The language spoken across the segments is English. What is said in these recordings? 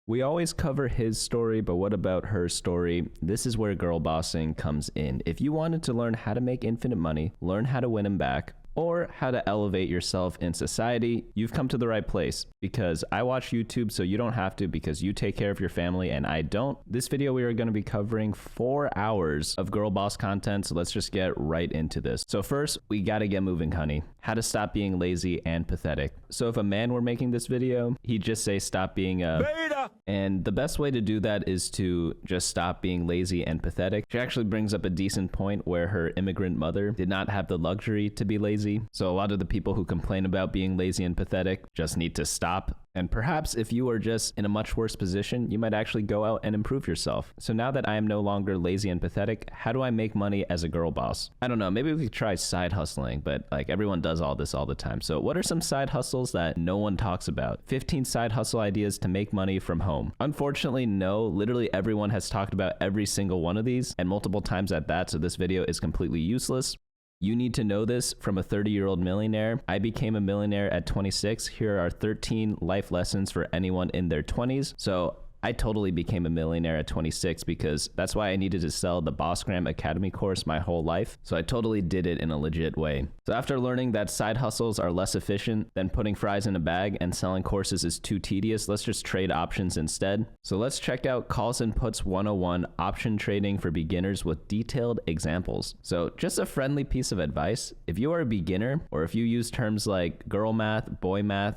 We always cover his story, but what about her story? This is where girl bossing comes in. If you wanted to learn how to make infinite money, learn how to win him back, or how to elevate yourself in society, you've come to the right place, because I watch YouTube so you don't have to, because you take care of your family and I don't. This video we are going to be covering 4 hours of girl boss content, so let's just get right into this. So first, we got to get moving, honey. How to stop being lazy and pathetic. So if a man were making this video, he'd just say stop being a beta. And the best way to do that is to just stop being lazy and pathetic. She actually brings up a decent point where her immigrant mother did not have the luxury to be lazy. So a lot of the people who complain about being lazy and pathetic just need to stop. And perhaps if you are just in a much worse position, you might actually go out and improve yourself. So now that I am no longer lazy and pathetic, how do I make money as a girl boss? I don't know, maybe we could try side hustling, but like everyone does all this all the time. So what are some side hustles that no one talks about? 15 side hustle ideas to make money from home. Unfortunately, no, literally everyone has talked about every single one of these and multiple times at that, so this video is completely useless. You need to know this from a 30-year-old millionaire. I became a millionaire at 26. Here are 13 life lessons for anyone in their 20s. So I totally became a millionaire at 26 because that's why I needed to sell the Bossgram Academy course my whole life. So I totally did it in a legit way. So after learning that side hustles are less efficient than putting fries in a bag and selling courses is too tedious, let's just trade options instead. So let's check out Calls and Puts 101, option trading for beginners with detailed examples. So just a friendly piece of advice. If you are a beginner, or if you use terms like girl math,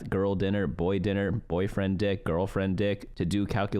girl dinner, boy dinner, boyfriend dick, girlfriend dick to do calculations,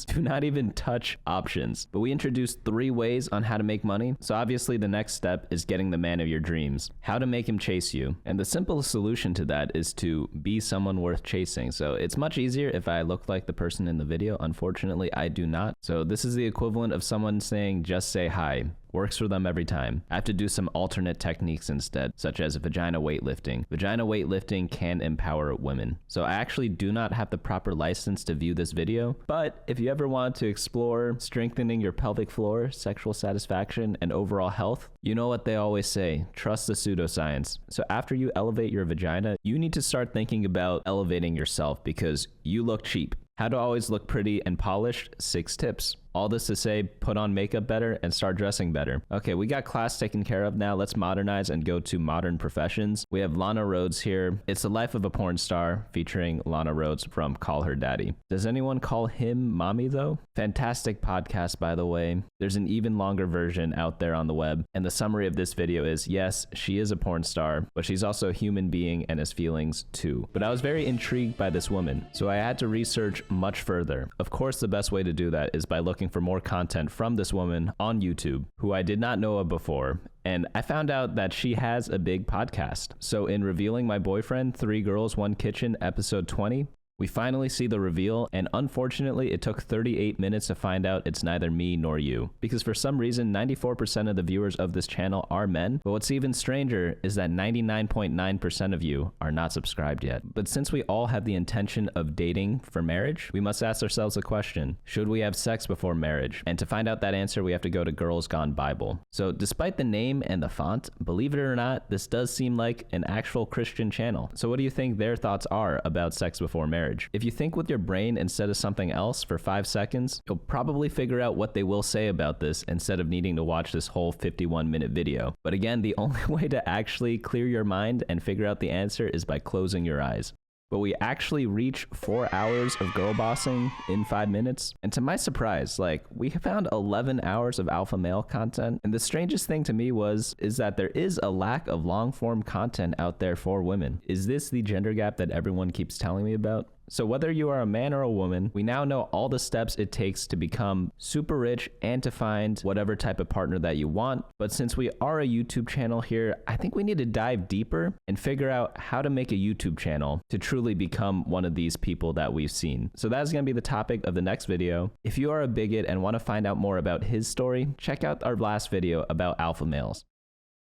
do not even touch options. But we introduced 3 ways on how to make money. So obviously the next step is getting the man of your dreams. How to make him chase you. And the simplest solution to that is to be someone worth chasing. So it's much easier if I look like the person in the video. Unfortunately, I do not. So this is the equivalent of someone saying, just say hi. Works for them every time. I have to do some alternate techniques instead, such as vagina weightlifting. Vagina weightlifting can empower women. So I actually do not have the proper license to view this video, but if you ever want to explore strengthening your pelvic floor, sexual satisfaction, and overall health, you know what they always say, trust the pseudoscience. So after you elevate your vagina, you need to start thinking about elevating yourself because you look cheap. How to always look pretty and polished, 6 tips. All this to say, put on makeup better and start dressing better. Okay, we got class taken care of now. Let's modernize and go to modern professions. We have Lana Rhoades here. It's the life of a porn star featuring Lana Rhoades from Call Her Daddy. Does anyone call him mommy though? Fantastic podcast, by the way. There's an even longer version out there on the web. And the summary of this video is, yes, she is a porn star, but she's also a human being and has feelings too. But I was very intrigued by this woman, so I had to research much further. Of course, the best way to do that is by looking for more content from this woman on YouTube, who I did not know of before. And I found out that she has a big podcast. So in Revealing My Boyfriend, 3 Girls, 1 Kitchen, episode 20, we finally see the reveal, and unfortunately it took 38 minutes to find out it's neither me nor you. Because for some reason, 94% of the viewers of this channel are men, but what's even stranger is that 99.9% of you are not subscribed yet. But since we all have the intention of dating for marriage, we must ask ourselves a question: should we have sex before marriage? And to find out that answer, we have to go to Girls Gone Bible. So despite the name and the font, believe it or not, this does seem like an actual Christian channel. So what do you think their thoughts are about sex before marriage? If you think with your brain instead of something else for 5 seconds, you'll probably figure out what they will say about this instead of needing to watch this whole 51-minute video. But again, the only way to actually clear your mind and figure out the answer is by closing your eyes. But we actually reach 4 hours of girl bossing in 5 minutes. And to my surprise, we found 11 hours of alpha male content. And the strangest thing to me is that there is a lack of long form content out there for women. Is this the gender gap that everyone keeps telling me about? So whether you are a man or a woman, we now know all the steps it takes to become super rich and to find whatever type of partner that you want. But since we are a YouTube channel here, I think we need to dive deeper and figure out how to make a YouTube channel to truly become one of these people that we've seen. So that's going to be the topic of the next video. If you are a bigot and want to find out more about his story, check out our last video about alpha males.